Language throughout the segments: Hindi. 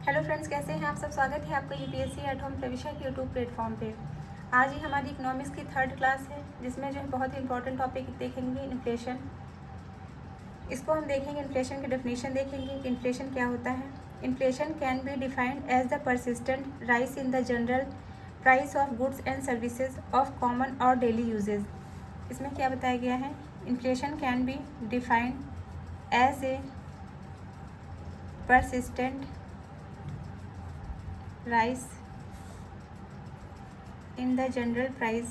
हेलो फ्रेंड्स, कैसे हैं आप सब। स्वागत है आपका यूपीएससी एट होम प्रविशा के यूट्यूब प्लेटफॉर्म पे। आज ही हमारी इकोनॉमिक्स की 3rd क्लास है, जिसमें जो है बहुत ही इंपॉर्टेंट टॉपिक देखेंगे, इन्फ्लेशन। इसको हम देखेंगे, इन्फ्लेशन की डेफिनेशन देखेंगे कि इन्फ्लेशन क्या होता है। Inflation can be defined as the persistent rise in the general price of goods and services of common और डेली यूजेज। इसमें क्या बताया गया है, inflation can be defined as a persistent rise in the general price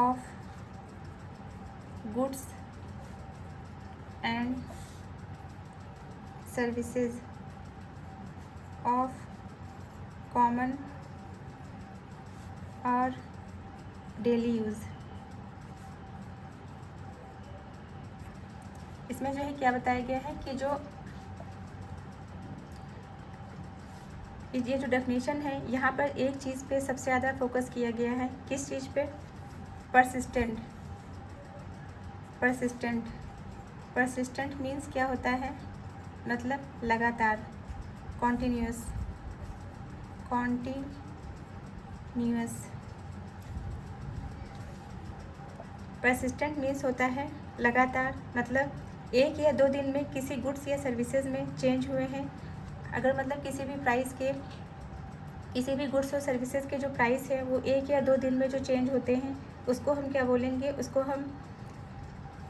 of goods and services of common or daily use। इसमें जो है क्या बताया गया है कि ये जो डेफिनेशन है, यहाँ पर एक चीज़ पे सबसे ज़्यादा फोकस किया गया है। किस चीज़ पे? परसिस्टेंट। परसिस्टेंट मीन्स क्या होता है, मतलब लगातार, कॉन्टिन्यूअस। परसिस्टेंट मीन्स होता है लगातार, मतलब 1 या 2 दिन में किसी गुड्स या सर्विसेज में चेंज हुए हैं। अगर मतलब किसी भी गुड्स और सर्विसेज के जो प्राइस है वो 1 या 2 दिन में जो चेंज होते हैं, उसको हम क्या बोलेंगे,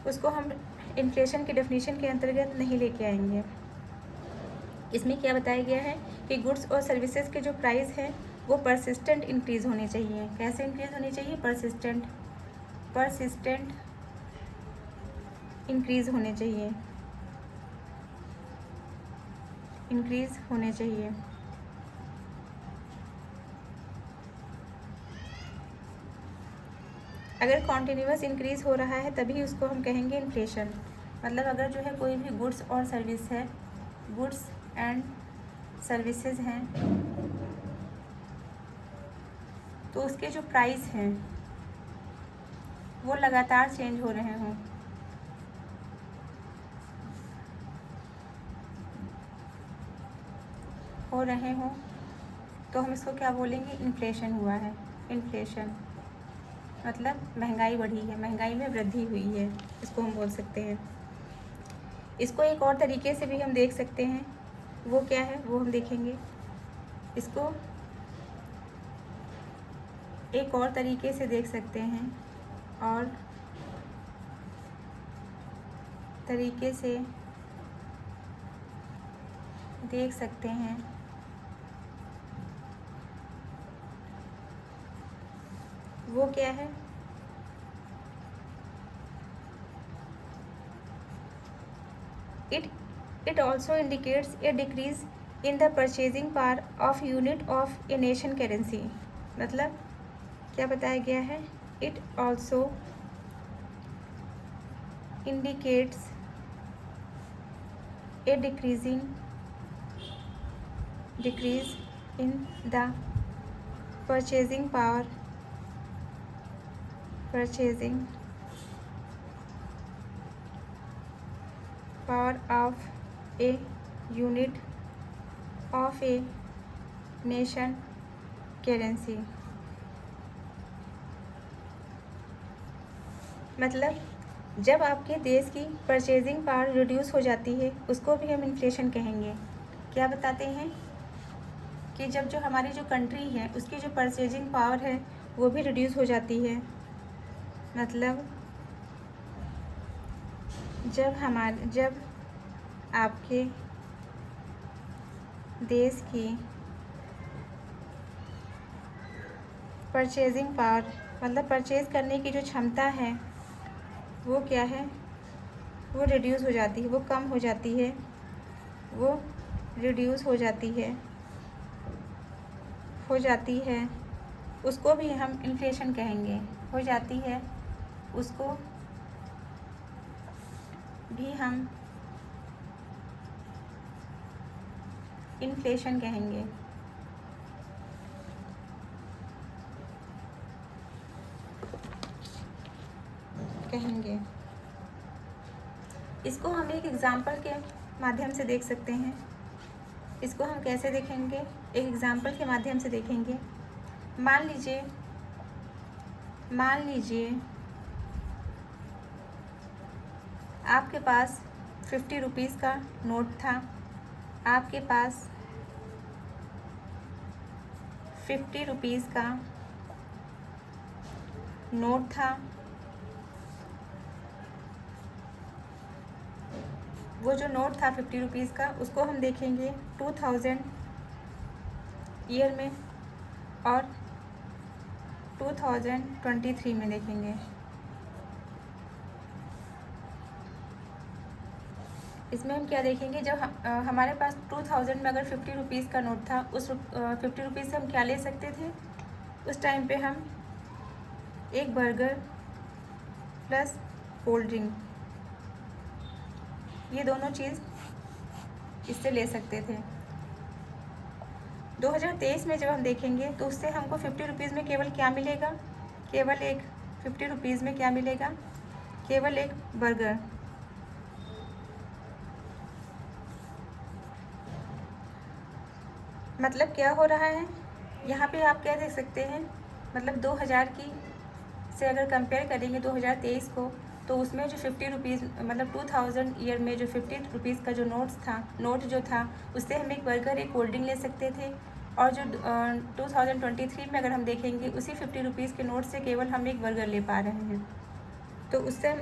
उसको हम इन्फ्लेशन की डेफिनेशन के अंतर्गत नहीं लेके आएंगे। इसमें क्या बताया गया है कि गुड्स और सर्विसेज के जो प्राइस हैं वो परसिस्टेंट इंक्रीज़ होने चाहिए। कैसे इंक्रीज़ होने चाहिए? परसिस्टेंट इंक्रीज़ होने चाहिए। अगर कॉन्टिन्यूअस इंक्रीज़ हो रहा है तभी उसको हम कहेंगे इन्फ्लेशन। मतलब अगर जो है कोई भी गुड्स एंड सर्विसेज हैं, तो उसके जो प्राइस हैं वो लगातार चेंज हो रहे हों तो हम इसको क्या बोलेंगे, इन्फ्लेशन हुआ है। इन्फ्लेशन मतलब महंगाई बढ़ी है, महंगाई में वृद्धि हुई है, इसको हम बोल सकते हैं। इसको एक और तरीके से भी हम देख सकते हैं, वो क्या है वो हम देखेंगे। इसको एक और तरीके से देख सकते हैं, वो क्या है, it also indicates a decrease in the purchasing power of unit of a nation currency। मतलब क्या बताया गया है, it also indicates a decrease in the purchasing power of a unit of a nation currency। मतलब जब आपके देश की परचेजिंग पावर रिड्यूस हो जाती है, उसको भी हम इन्फ्लेशन कहेंगे। क्या बताते हैं कि जब जो हमारी जो कंट्री है उसकी जो परचेजिंग पावर है वो भी रिड्यूस हो जाती है। मतलब जब आपके देश की परचेजिंग पावर, मतलब परचेज करने की जो क्षमता है वो क्या है, वो रिड्यूस हो जाती है, वो कम हो जाती है, वो रिड्यूस हो जाती है, उसको भी हम इन्फ्लेशन कहेंगे। हो जाती है, उसको भी हम इन्फ्लेशन कहेंगे। इसको हम एक एग्ज़ाम्पल के माध्यम से देख सकते हैं। इसको हम कैसे देखेंगे? एक एग्ज़ाम्पल के माध्यम से देखेंगे। मान लीजिए आपके पास 50 रुपीज़ का नोट था। आपके पास 50 रुपीज़ का नोट था। वो जो नोट था 50 रुपीज़ का, उसको हम देखेंगे 2000 ईयर में और 2023 में देखेंगे। इसमें हम क्या देखेंगे? जब हमारे पास 2000 में अगर 50 रुपीज़ का नोट था, उस 50 रुपीज़ से हम क्या ले सकते थे? उस टाइम पे हम एक बर्गर प्लस कोल्ड ड्रिंक, ये दोनों चीज़ इससे ले सकते थे। 2023 में जब हम देखेंगे तो उससे हमको 50 रुपीज़ में केवल क्या मिलेगा? केवल एक 50 रुपीज़ में क्या मिलेगा? केवल एक बर्गर। मतलब क्या हो रहा है यहाँ पे? आप क्या देख सकते हैं? मतलब 2000 की से अगर कंपेयर करेंगे 2023 को, तो उसमें जो 50 रुपीज़ मतलब 2000 ईयर में जो 50 रुपीज़ का जो नोट जो था, उससे हम एक बर्गर एक कोल्ड ड्रिंक ले सकते थे। और जो 2023 में अगर हम देखेंगे, उसी 50 रुपीज़ के नोट से केवल हम एक बर्गर ले पा रहे हैं। तो उससे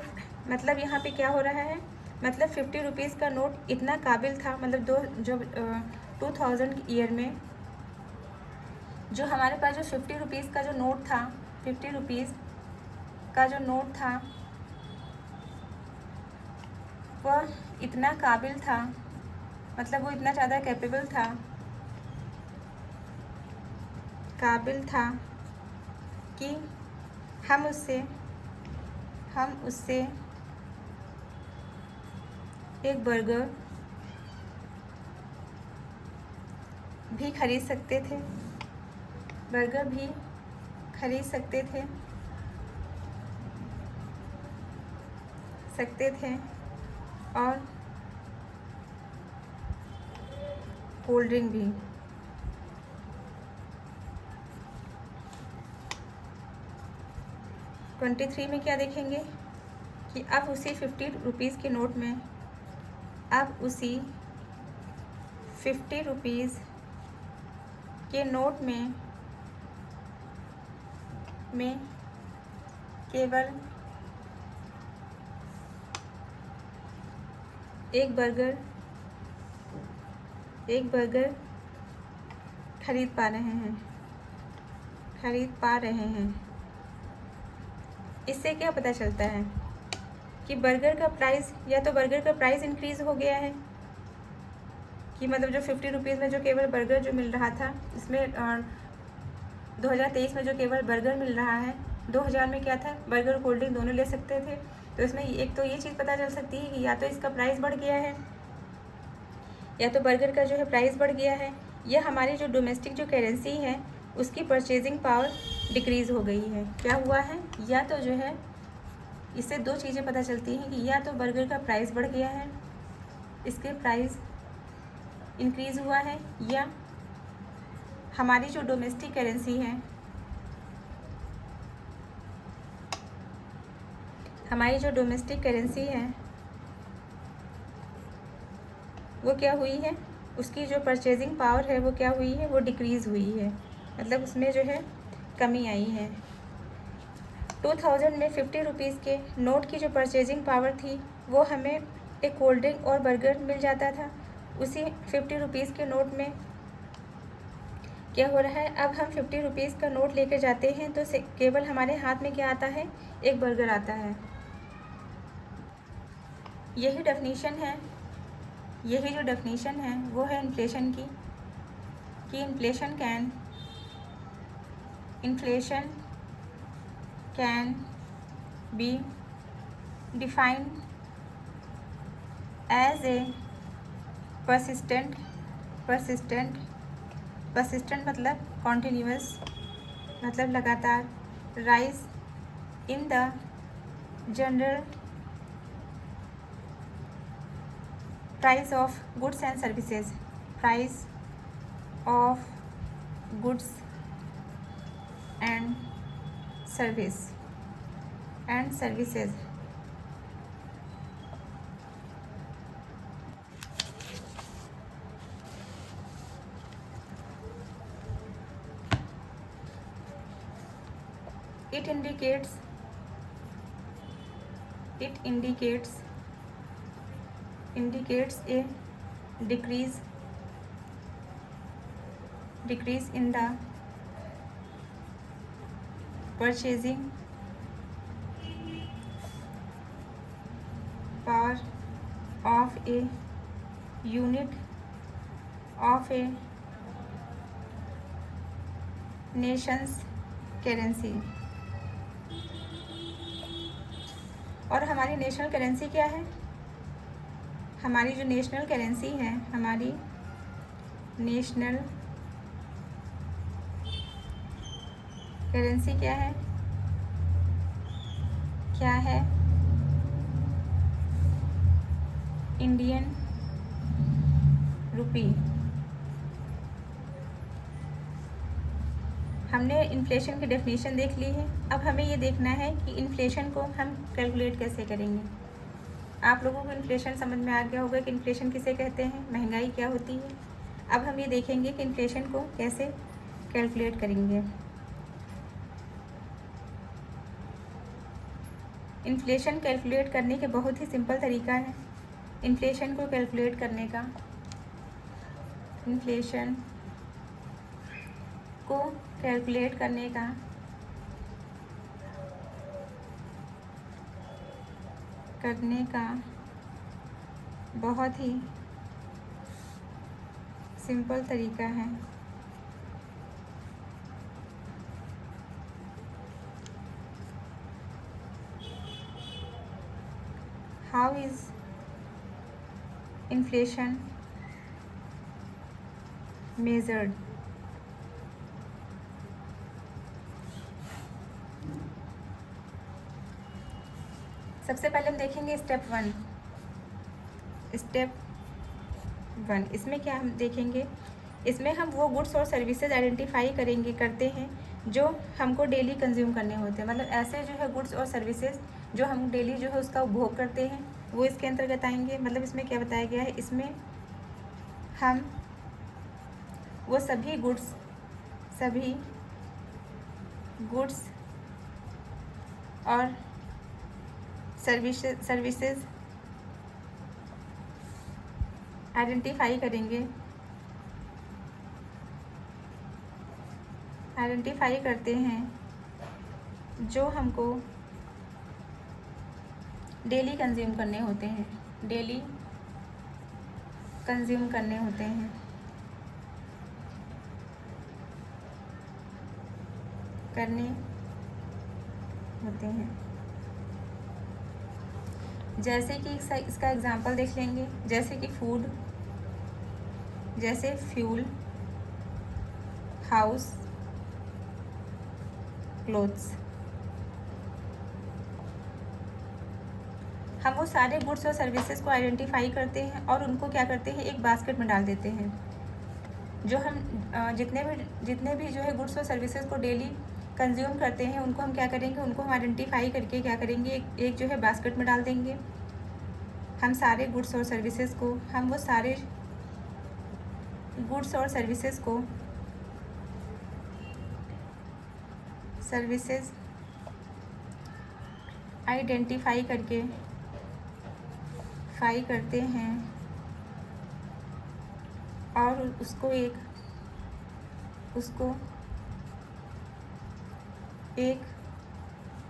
मतलब यहाँ पे क्या हो रहा है? मतलब 50 रुपीज़ का नोट इतना काबिल था, मतलब 2000 ईयर में जो हमारे पास जो 50 रुपीज़ का जो नोट था, 50 रुपीज़ का जो नोट था, वह इतना काबिल था, मतलब वो इतना ज़्यादा कैपेबल था कि हम उससे एक बर्गर भी खरीद सकते थे। और कोल्ड ड्रिंक भी। (23) में क्या देखेंगे कि अब उसी 50 रुपीज़ के नोट में, अब उसी 50 रुपीज़ के नोट में केवल एक बर्गर खरीद पा रहे हैं। इससे क्या पता चलता है कि बर्गर का प्राइस इंक्रीज़ हो गया है, कि मतलब जो 50 रुपीज़ में जो केवल बर्गर जो मिल रहा था, इसमें 2023 में जो केवल बर्गर मिल रहा है, 2000 में क्या था? बर्गर कोल्ड ड्रिंक दोनों ले सकते थे। तो इसमें एक तो ये चीज़ पता चल सकती है कि या तो इसका प्राइस बढ़ गया है, या तो बर्गर का जो है प्राइस बढ़ गया है, या हमारी जो डोमेस्टिक जो करेंसी है उसकी परचेजिंग पावर डिक्रीज़ हो गई है। क्या हुआ है? या तो जो है इससे दो चीज़ें पता चलती हैं कि या तो बर्गर का प्राइस बढ़ गया है, इसके प्राइस इंक्रीज़ हुआ है, या हमारी जो डोमेस्टिक करेंसी है वो क्या हुई है? उसकी जो परचेजिंग पावर है वो क्या हुई है? वो डिक्रीज़ हुई है, मतलब उसमें जो है कमी आई है। 2000 में 50 रुपीज़ के नोट की जो परचेजिंग पावर थी, वो हमें एक कोल्ड ड्रिंक और बर्गर मिल जाता था। उसी 50 रुपीज़ के नोट में क्या हो रहा है? अब हम 50 रुपीज़ का नोट लेकर जाते हैं तो केवल हमारे हाथ में क्या आता है? एक बर्गर आता है। यही जो डेफिनेशन है वो है इन्फ्लेशन की, कि inflation can be defined as a persistent मतलब कॉन्टिन्यूअस, मतलब लगातार, rise in the general price of goods and services, price of goods and services. It indicates a decrease in the purchasing power of a unit of a nation's currency। और हमारी नेशनल करेंसी क्या है? हमारी जो नेशनल करेंसी है, हमारी नेशनल करेंसी क्या है? क्या है? Indian rupee. हमने इन्फ्लेशन की डेफिनेशन देख ली है। अब हमें ये देखना है कि इन्फ्लेशन को हम कैलकुलेट कैसे करेंगे। आप लोगों को इन्फ्लेशन समझ में आ गया होगा कि इन्फ्लेशन किसे कहते हैं, महंगाई क्या होती है। अब हम ये देखेंगे कि इन्फ्लेशन को कैसे कैलकुलेट करेंगे। इन्फ्लेशन कैलकुलेट करने के बहुत ही सिंपल तरीका है। इन्फ्लेशन को कैलकुलेट करने का, इन्फ्लेशन को कैलकुलेट करने का बहुत ही सिंपल तरीका है। How is inflation measured? सबसे पहले हम देखेंगे स्टेप वन। इसमें क्या हम देखेंगे? इसमें हम वो गुड्स और सर्विसेज आइडेंटिफाई करते हैं जो हमको डेली कंज्यूम करने होते हैं। मतलब ऐसे जो है गुड्स और सर्विसेज जो हम डेली जो है उसका उपभोग करते हैं, वो इसके अंतर्गत आएंगे। मतलब इसमें क्या बताया गया है? इसमें हम वो सभी गुड्स और सर्विसेज आइडेंटिफाई करते हैं जो हमको डेली कंज्यूम करने होते हैं, जैसे कि इसका एग्जांपल देख लेंगे। जैसे कि फूड, जैसे फ्यूल, हाउस, क्लोथ्स। हम वो सारे गुड्स और सर्विसेज को आइडेंटिफाई करते हैं और उनको क्या करते हैं, एक बास्केट में डाल देते हैं। जो हम जितने भी जो है गुड्स और सर्विसेज को डेली कंज्यूम करते हैं, उनको हम क्या करेंगे, उनको हम आइडेंटिफाई करके क्या करेंगे, एक जो है बास्केट में डाल देंगे। हम सारे गुड्स और सर्विसेज को, वो सारे गुड्स और सर्विसेज आइडेंटिफाई करते हैं और उसको एक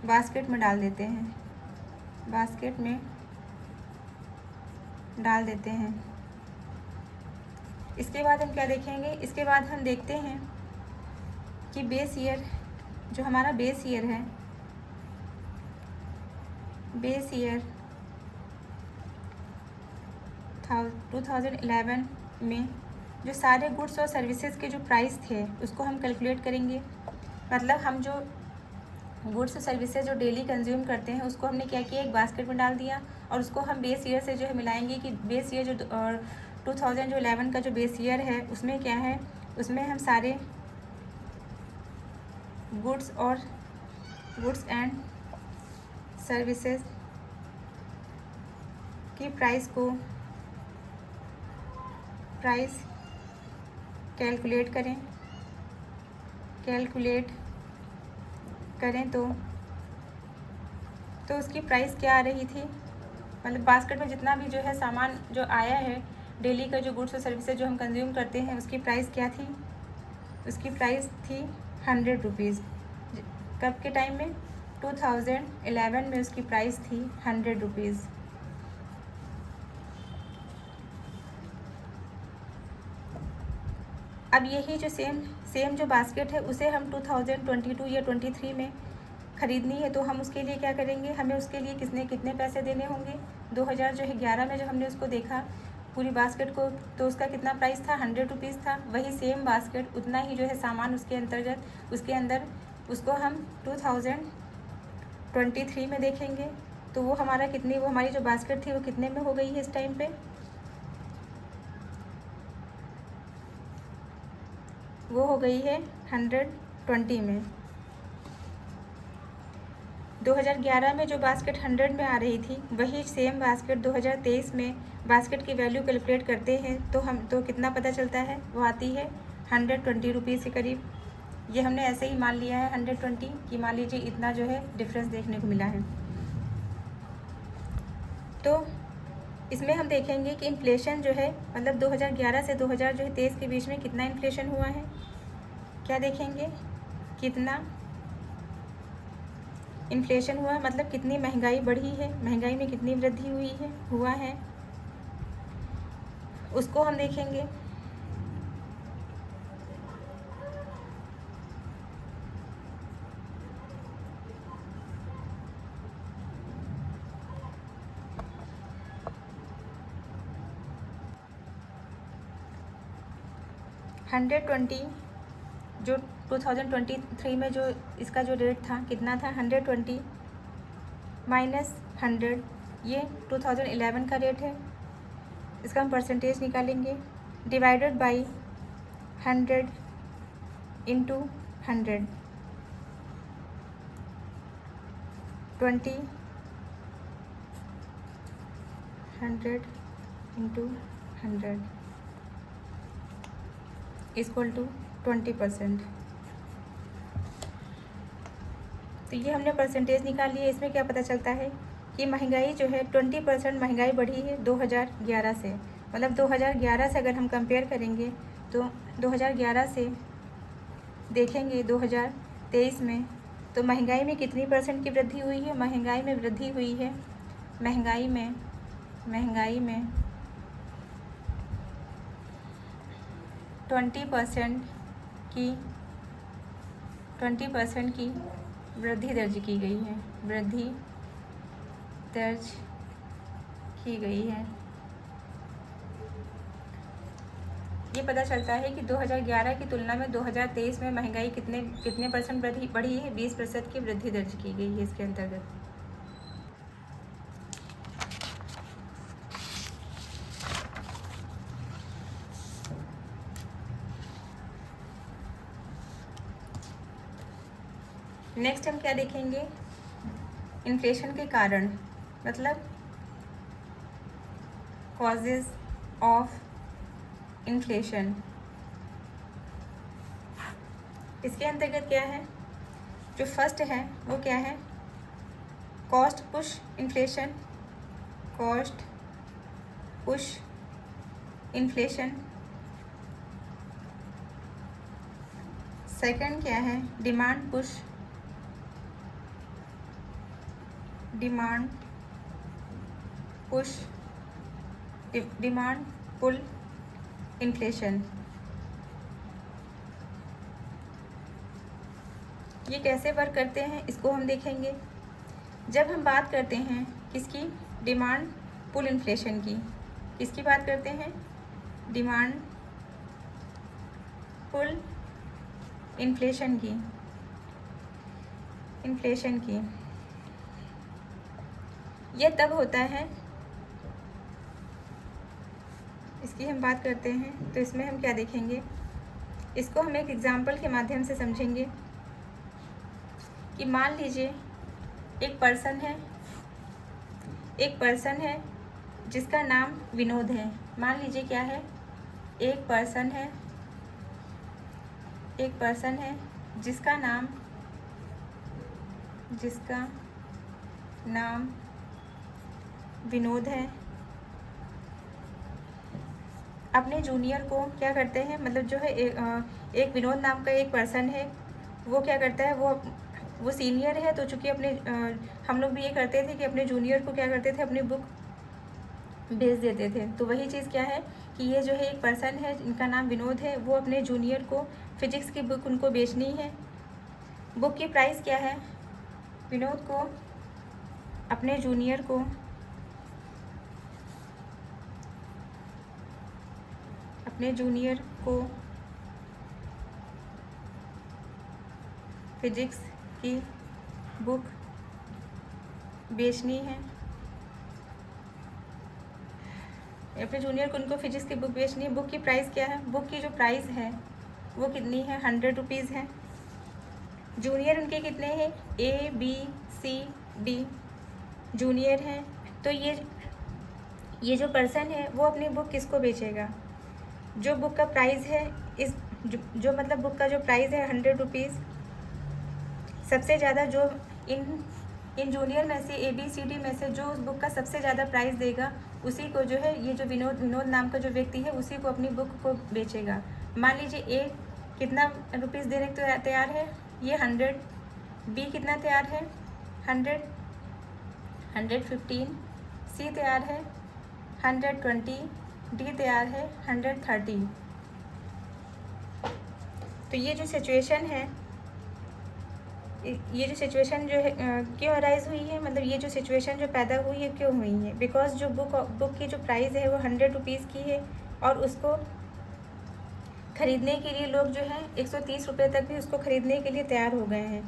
बास्केट में डाल देते हैं। इसके बाद हम क्या देखेंगे? इसके बाद हम देखते हैं कि बेस ईयर, जो हमारा बेस ईयर है, बेस ईयर 2011 में जो सारे गुड्स और सर्विसेज के जो प्राइस थे उसको हम कैलकुलेट करेंगे। मतलब हम जो गुड्स सर्विसेज जो डेली कंज्यूम करते हैं उसको हमने क्या किया, एक बास्केट में डाल दिया और उसको हम बेस ईयर से जो है मिलाएंगे कि बेस ईयर जो 2011 का जो बेस ईयर है उसमें क्या है, उसमें हम सारे गुड्स एंड सर्विसेज की प्राइस कैलकुलेट करें तो उसकी प्राइस क्या आ रही थी, मतलब बास्केट में जितना भी जो है सामान जो आया है डेली का, जो गुड्स और सर्विसेज जो हम कंज्यूम करते हैं उसकी प्राइस क्या थी, उसकी प्राइस थी 100 रुपीज़। कब के टाइम में, 2011 में उसकी प्राइस थी 100 रुपीज़। अब यही जो सेम जो बास्केट है उसे हम 2022 या 23 में ख़रीदनी है, तो हम उसके लिए क्या करेंगे, हमें उसके लिए कितने पैसे देने होंगे। 2011 में जब हमने उसको देखा पूरी बास्केट को, तो उसका कितना प्राइस था, 100 रुपीज़ था। वही सेम बास्केट, उतना ही जो है सामान उसके अंदर उसको हम 2023 में देखेंगे तो वो हमारी जो बास्केट थी वो कितने में हो गई है इस टाइम पे, वो हो गई है 120 में। 2011 में जो बास्केट 100 में आ रही थी वही सेम बास्केट 2023 में बास्केट की वैल्यू कैलकुलेट करते हैं तो कितना पता चलता है, वो आती है 120 रुपीज़ के करीब। ये हमने ऐसे ही मान लिया है 120 कि मान लीजिए इतना जो है डिफरेंस देखने को मिला है। तो इसमें हम देखेंगे कि इन्फ्लेशन जो है, मतलब 2011 से 2023 के बीच में कितना इन्फ्लेशन हुआ है। क्या देखेंगे, कितना इन्फ्लेशन हुआ, मतलब कितनी महंगाई बढ़ी है, महंगाई में कितनी वृद्धि हुआ है उसको हम देखेंगे। जो 2023 में जो इसका जो रेट था कितना था, 120 माइनस 100, ये 2011 का रेट है। इसका हम परसेंटेज निकालेंगे, divided by 100 into 100, 100 into 100 equal to 20%। तो ये हमने परसेंटेज निकाल लिया। इसमें क्या पता चलता है कि महंगाई जो है 20% महंगाई बढ़ी है 2011 से, मतलब 2011 से अगर हम कंपेयर करेंगे तो 2011 से देखेंगे 2023 में तो महंगाई में कितनी परसेंट की वृद्धि हुई है, महंगाई में वृद्धि हुई है, महंगाई में 20% की वृद्धि दर्ज की गई है। ये पता चलता है कि 2011 की तुलना में 2023 में महंगाई कितने परसेंट बढ़ी है, 20% की वृद्धि दर्ज की गई है इसके अंतर्गत। नेक्स्ट हम क्या देखेंगे, इन्फ्लेशन के कारण, मतलब कॉजेज ऑफ इन्फ्लेशन। इसके अंतर्गत क्या है, जो फर्स्ट है वो क्या है, कॉस्ट पुश इन्फ्लेशन। सेकंड क्या है, डिमांड पुल इन्फ्लेशन। ये कैसे वर्क करते हैं इसको हम देखेंगे। जब हम बात करते हैं किसकी, डिमांड पुल इन्फ्लेशन की, किसकी बात करते हैं, डिमांड पुल इन्फ्लेशन की, इन्फ्लेशन की। यह तब होता है, इसकी हम बात करते हैं तो इसमें हम क्या देखेंगे, इसको हम एक एग्जाम्पल के माध्यम से समझेंगे कि मान लीजिए एक पर्सन है जिसका नाम विनोद है। मान लीजिए क्या है, एक पर्सन है जिसका नाम विनोद है। अपने जूनियर को क्या करते हैं, मतलब जो है एक विनोद नाम का एक पर्सन है, वो क्या करता है, वो सीनियर है, तो चूँकि हम लोग भी ये करते थे कि अपने जूनियर को क्या करते थे, अपनी बुक भेज देते थे। तो वही चीज़ क्या है कि ये जो है एक पर्सन है इनका नाम विनोद है, वो अपने जूनियर को फिजिक्स की बुक उनको बेचनी है। बुक की प्राइस क्या है, विनोद को अपने जूनियर को फिजिक्स की बुक बेचनी है। अपने जूनियर को उनको फिजिक्स की बुक बेचनी है। बुक की प्राइस क्या है, बुक की जो प्राइस है वो कितनी है, 100 रुपीज़ है। जूनियर उनके कितने हैं, ABCD जूनियर हैं। तो ये जो पर्सन है वो अपनी बुक किसको बेचेगा, जो बुक का प्राइस है जो मतलब बुक का जो प्राइस है 100 रुपीज़, सबसे ज़्यादा जो इन जूनियर में से ABCD में से जो उस बुक का सबसे ज़्यादा प्राइस देगा उसी को जो है ये जो विनोद नाम का जो व्यक्ति है उसी को अपनी बुक को बेचेगा। मान लीजिए A कितना रुपीज़ देने को तैयार है, ये 100, B कितना तैयार है 115, C तैयार है 120, D तैयार है 130। तो ये जो सिचुएशन जो है क्यों अराइज हुई है, मतलब ये जो सिचुएशन जो पैदा हुई है क्यों हुई है, बिकॉज जो बुक की जो प्राइस है वो 100 रुपीज़ की है और उसको ख़रीदने के लिए लोग जो है 130 रुपये तक भी उसको ख़रीदने के लिए तैयार हो गए हैं।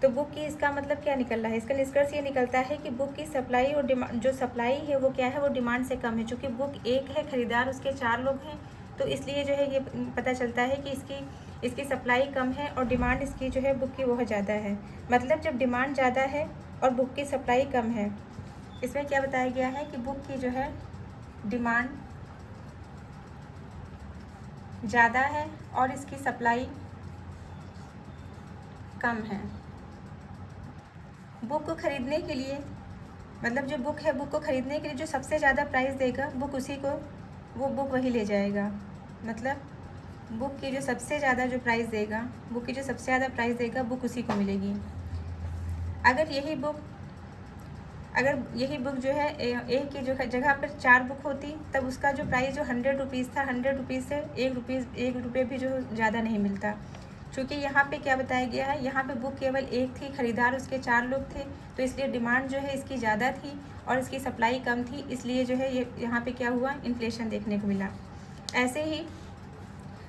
तो बुक की इसका मतलब क्या निकल रहा है, इसका निष्कर्ष ये निकलता है कि बुक की सप्लाई और डिमांड, जो सप्लाई है वो क्या है, वो डिमांड से कम है। चूँकि बुक एक है, ख़रीदार उसके 4 लोग हैं, तो इसलिए जो है ये पता चलता है कि इसकी सप्लाई कम है और डिमांड इसकी जो है बुक की बहुत ज़्यादा है। मतलब जब डिमांड ज़्यादा है और बुक की सप्लाई कम है, इसमें क्या बताया गया है कि बुक की जो है डिमांड ज़्यादा है और इसकी सप्लाई कम है। बुक को ख़रीदने के लिए, मतलब जो बुक है, बुक को ख़रीदने के लिए जो सबसे ज़्यादा प्राइस देगा बुक उसी को, वो बुक वही ले जाएगा। मतलब बुक की जो सबसे ज़्यादा जो प्राइस देगा, बुक की जो सबसे ज़्यादा प्राइस देगा बुक उसी को मिलेगी। अगर यही बुक जो है एक की जो जगह पर 4 बुक होती, तब उसका जो प्राइस जो 100 रुपीज़ था, 100 रुपीज़ से 1 रुपये भी जो ज़्यादा नहीं मिलता। क्योंकि यहाँ पे क्या बताया गया है, यहाँ पे बुक केवल एक थी, ख़रीदार उसके 4 लोग थे, तो इसलिए डिमांड जो है इसकी ज़्यादा थी और इसकी सप्लाई कम थी, इसलिए जो है ये यहाँ पे क्या हुआ, इन्फ्लेशन देखने को मिला। ऐसे ही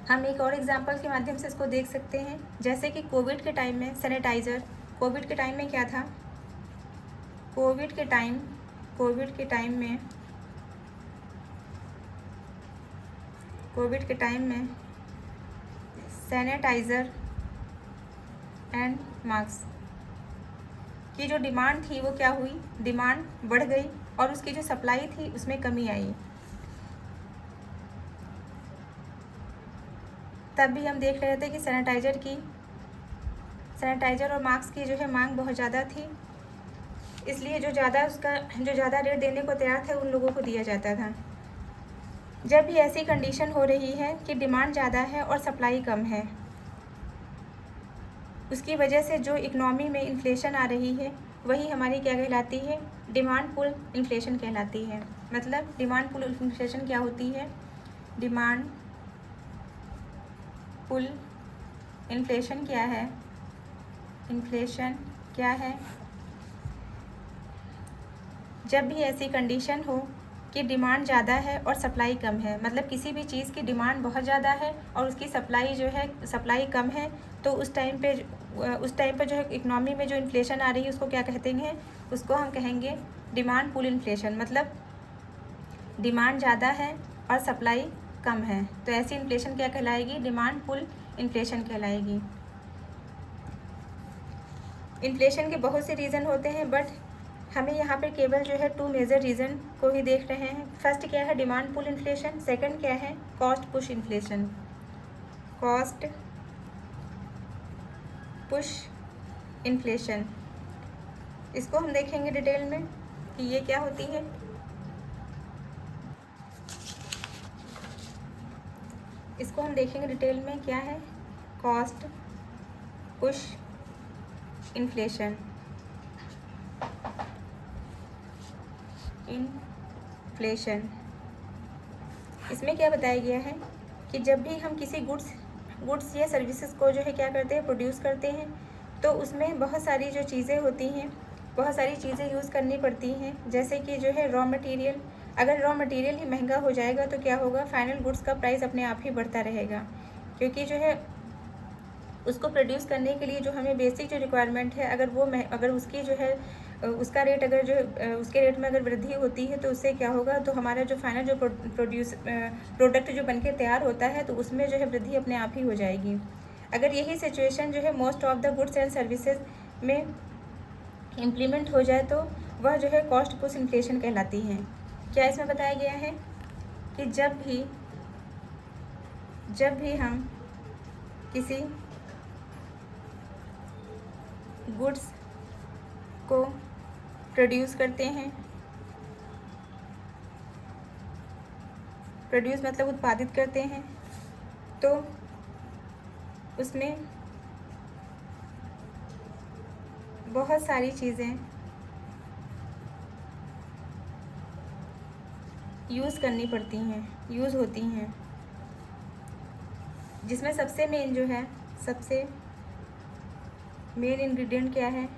हम एक और एग्जांपल के माध्यम से इसको देख सकते हैं, जैसे कि कोविड के टाइम में सैनिटाइज़र, कोविड के टाइम में क्या था, कोविड के टाइम में सैनिटाइज़र एंड मास्क की जो डिमांड थी वो क्या हुई, डिमांड बढ़ गई और उसकी जो सप्लाई थी उसमें कमी आई। तब भी हम देख रहे थे कि सैनिटाइज़र और मास्क की जो है मांग बहुत ज़्यादा थी, इसलिए जो ज़्यादा रेट देने को तैयार थे उन लोगों को दिया जाता था। जब भी ऐसी कंडीशन हो रही है कि डिमांड ज़्यादा है और सप्लाई कम है, उसकी वजह से जो इकनॉमी में इन्फ्लेशन आ रही है वही हमारी क्या कहलाती है, डिमांड पुल इन्फ्लेशन कहलाती है। मतलब डिमांड पुल इन्फ्लेशन क्या होती है, डिमांड पुल इन्फ्लेशन क्या है, इन्फ्लेशन क्या है, जब भी ऐसी कंडीशन हो कि डिमांड ज़्यादा है और सप्लाई कम है, मतलब किसी भी चीज़ की डिमांड बहुत ज़्यादा है और उसकी सप्लाई जो है सप्लाई कम है, तो उस टाइम पे उस टाइम पर जो है इकनॉमी में जो इन्फ्लेशन आ रही है उसको क्या कहते हैं, उसको हम कहेंगे डिमांड पुल इन्फ्लेशन। मतलब डिमांड ज़्यादा है और सप्लाई कम है, तो ऐसी इन्फ्लेशन क्या कहलाएगी, डिमांड पुल इन्फ्लेशन कहलाएगी। इन्फ्लेशन के बहुत से रीज़न होते हैं, बट हमें यहाँ पे केवल जो है 2 मेजर रीज़न को ही देख रहे हैं। फर्स्ट क्या है, डिमांड पुल इन्फ्लेशन, सेकंड क्या है, cost push inflation. Cost push inflation, इसको हम देखेंगे डिटेल में कि ये क्या होती है। इसको हम देखेंगे डिटेल में क्या है, कॉस्ट पुश इन्फ्लेशन। इन्फ्लेशन इसमें क्या बताया गया है कि जब भी हम किसी गुड्स या सर्विसेज को जो है क्या करते हैं, प्रोड्यूस करते हैं, तो उसमें बहुत सारी जो चीज़ें होती हैं, बहुत सारी चीज़ें यूज़ करनी पड़ती हैं। जैसे कि जो है रॉ मटेरियल, अगर रॉ मटेरियल ही महंगा हो जाएगा तो क्या होगा, फाइनल गुड्स का प्राइस अपने आप ही बढ़ता रहेगा, क्योंकि जो है उसको प्रोड्यूस करने के लिए जो हमें बेसिक जो रिक्वायरमेंट है, अगर उसकी जो है उसका रेट अगर जो उसके रेट में अगर वृद्धि होती है तो उससे क्या होगा, तो हमारा जो फाइनल जो प्रोडक्ट जो बनके तैयार होता है तो उसमें जो है वृद्धि अपने आप ही हो जाएगी। अगर यही सिचुएशन जो है most of the goods and services में इम्प्लीमेंट हो जाए तो वह जो है कॉस्ट पुश इन्फ्लेशन कहलाती है। क्या इसमें बताया गया है कि जब भी हम किसी गुड्स को प्रोड्यूस करते हैं, प्रोड्यूस मतलब उत्पादित करते हैं, तो उसमें बहुत सारी चीज़ें यूज़ करनी पड़ती हैं, यूज़ होती हैं, जिसमें सबसे मेन जो है, सबसे मेन इंग्रेडिएंट क्या है,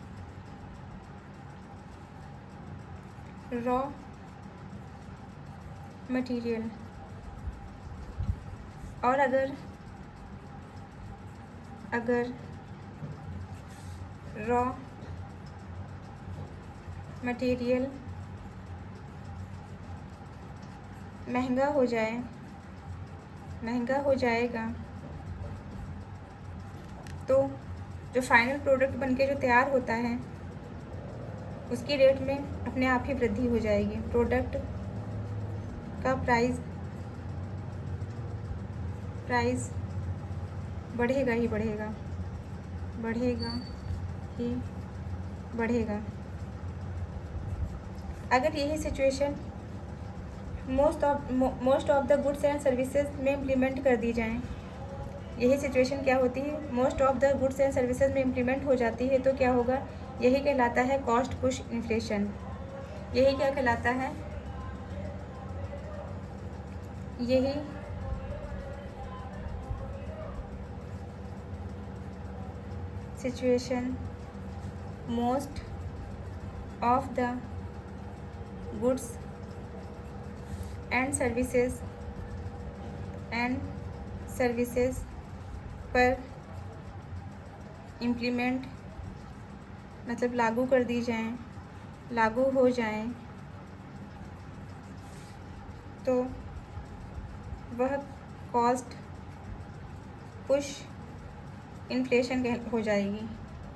रॉ मटेरियल। और अगर रॉ मटेरियल महंगा हो जाएगा तो जो फाइनल प्रोडक्ट बनके जो तैयार होता है उसकी रेट में अपने आप ही वृद्धि हो जाएगी। प्रोडक्ट का प्राइस बढ़ेगा ही बढ़ेगा, अगर यही situation most of the goods and services में इम्प्लीमेंट कर दी जाए, यही सिचुएशन क्या होती है, most of the goods and services में इम्प्लीमेंट हो जाती है, तो क्या होगा, यही कहलाता है कॉस्ट पुश इन्फ्लेशन। यही क्या कहलाता है, यही situation most of the goods and services पर इम्प्लीमेंट मतलब लागू हो जाएं, तो वह कॉस्ट पुश इन्फ्लेशन हो जाएगी,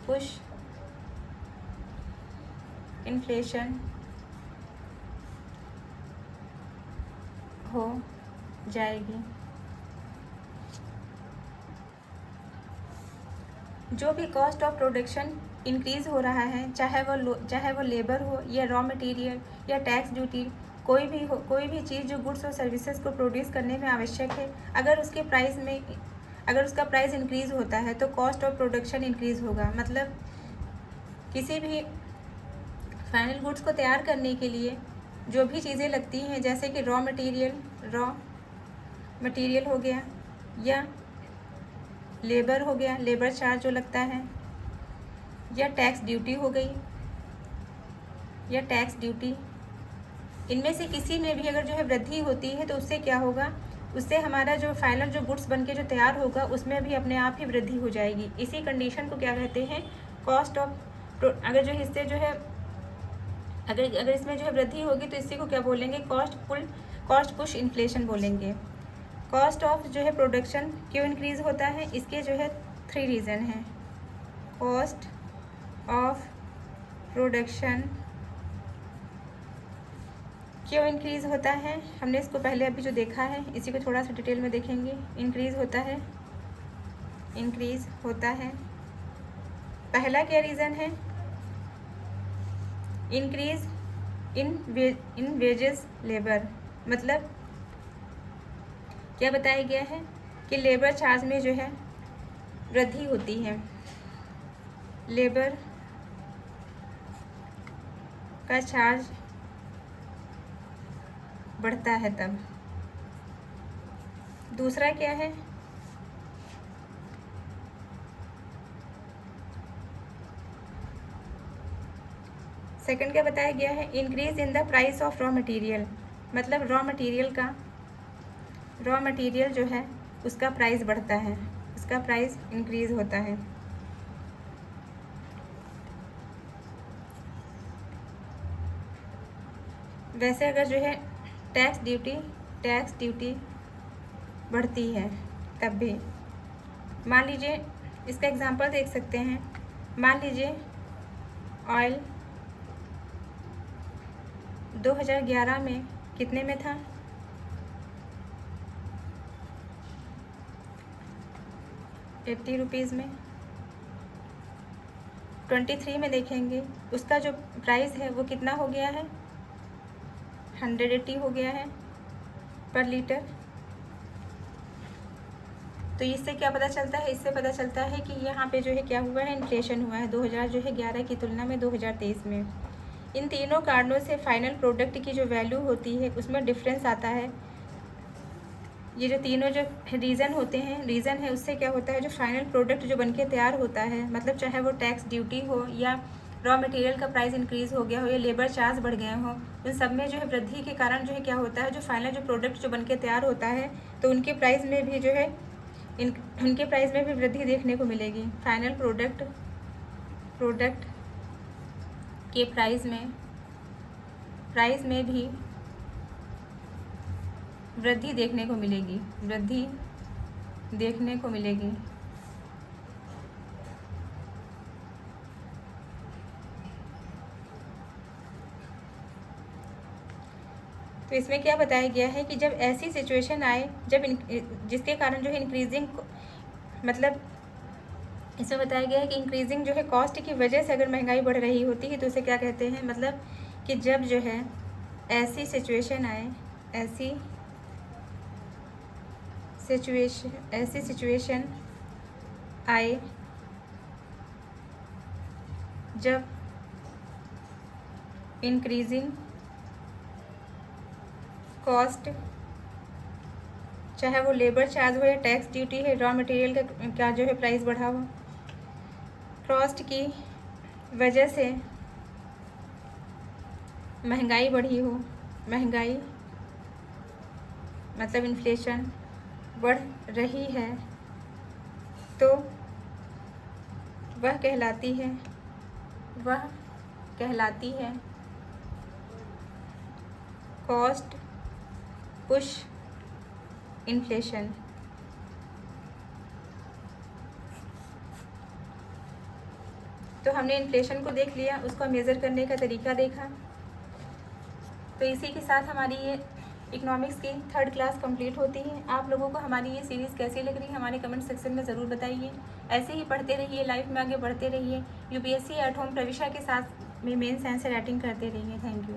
पुश इन्फ्लेशन हो जाएगी। जो भी कॉस्ट ऑफ प्रोडक्शन इंक्रीज़ हो रहा है, चाहे वो लेबर हो या रॉ मटेरियल या टैक्स ड्यूटी, कोई भी चीज़ जो गुड्स और सर्विसेज को प्रोड्यूस करने में आवश्यक है, अगर उसका प्राइस इंक्रीज़ होता है तो कॉस्ट ऑफ प्रोडक्शन इंक्रीज़ होगा। मतलब किसी भी फाइनल गुड्स को तैयार करने के लिए जो भी चीज़ें लगती हैं, जैसे कि रॉ मटेरियल हो गया या लेबर हो गया, लेबर चार्ज जो लगता है, या टैक्स ड्यूटी हो गई या टैक्स ड्यूटी, इनमें से किसी में भी अगर जो है वृद्धि होती है तो उससे क्या होगा, उससे हमारा जो फाइनल जो गुड्स बनके जो तैयार होगा उसमें भी अपने आप ही वृद्धि हो जाएगी। इसी कंडीशन को क्या कहते हैं, कॉस्ट ऑफ, अगर जो हिस्से जो है अगर इसमें जो है वृद्धि होगी तो इसी को क्या बोलेंगे, कॉस्ट पुश इन्फ्लेशन बोलेंगे। कॉस्ट ऑफ जो है प्रोडक्शन क्यों इंक्रीज होता है, इसके जो है 3 रीज़न हैं। कॉस्ट ऑफ प्रोडक्शन क्यों इंक्रीज होता है, हमने इसको पहले अभी जो देखा है इसी को थोड़ा सा डिटेल में देखेंगे। इंक्रीज होता है पहला क्या रीज़न है, इंक्रीज इन वेजेस लेबर, मतलब क्या बताया गया है कि लेबर चार्ज में जो है वृद्धि होती है, लेबर का चार्ज बढ़ता है तब। दूसरा क्या है, सेकंड क्या बताया गया है, increase in the price of raw material, मतलब रॉ मटेरियल जो है उसका प्राइस बढ़ता है, उसका प्राइस इंक्रीज होता है। वैसे अगर जो है टैक्स ड्यूटी बढ़ती है तब भी, मान लीजिए इसका एग्जांपल देख सकते हैं। मान लीजिए ऑयल 2011 में कितने में था, 80 रुपीज़ में। 23 में देखेंगे उसका जो प्राइस है वो कितना हो गया है, 180 हो गया है पर लीटर। तो इससे क्या पता चलता है, इससे पता चलता है कि यहाँ पे जो है क्या हुआ है, इन्फ्लेशन हुआ है 2011 की तुलना में 2023 में। इन तीनों कारणों से फाइनल प्रोडक्ट की जो वैल्यू होती है उसमें डिफरेंस आता है। ये जो तीनों जो रीज़न है उससे क्या होता है, जो फाइनल प्रोडक्ट जो बनके तैयार होता है, मतलब चाहे वो टैक्स ड्यूटी हो या रॉ मटेरियल का प्राइस इंक्रीज़ हो गया हो या लेबर चार्ज बढ़ गए हो, इन सब में जो है वृद्धि के कारण जो है क्या होता है, जो फाइनल जो प्रोडक्ट जो बनके तैयार होता है तो उनके प्राइस में भी जो है उनके प्राइस में भी वृद्धि देखने को मिलेगी। फाइनल प्रोडक्ट के प्राइस में भी वृद्धि देखने को मिलेगी। तो इसमें क्या बताया गया है कि जब ऐसी सिचुएशन आए जिसके कारण जो है इंक्रीजिंग, मतलब इसमें बताया गया है कि इंक्रीजिंग जो है कॉस्ट की वजह से अगर महंगाई बढ़ रही होती है तो उसे क्या कहते हैं, मतलब कि जब जो है ऐसी सिचुएशन आए जब इंक्रीजिंग कॉस्ट, चाहे वो लेबर चार्ज हो या टैक्स ड्यूटी है, रॉ मटेरियल का जो है प्राइस बढ़ा हो, कॉस्ट की वजह से महंगाई बढ़ी हो, महंगाई मतलब इन्फ्लेशन बढ़ रही है, तो वह कहलाती है कॉस्ट पुश इन्फ्लेशन। तो हमने इन्फ्लेशन को देख लिया, उसको मेज़र करने का तरीका देखा। तो इसी के साथ हमारी ये इकोनॉमिक्स की 3rd क्लास कंप्लीट होती है। आप लोगों को हमारी ये सीरीज़ कैसी लग रही है हमारे कमेंट सेक्शन में ज़रूर बताइए। ऐसे ही पढ़ते रहिए, लाइफ में आगे बढ़ते रहिए। यूपीएससी एट होम प्रविशा के साथ में मेन साइंस से राइटिंग करते रहिए। Thank you.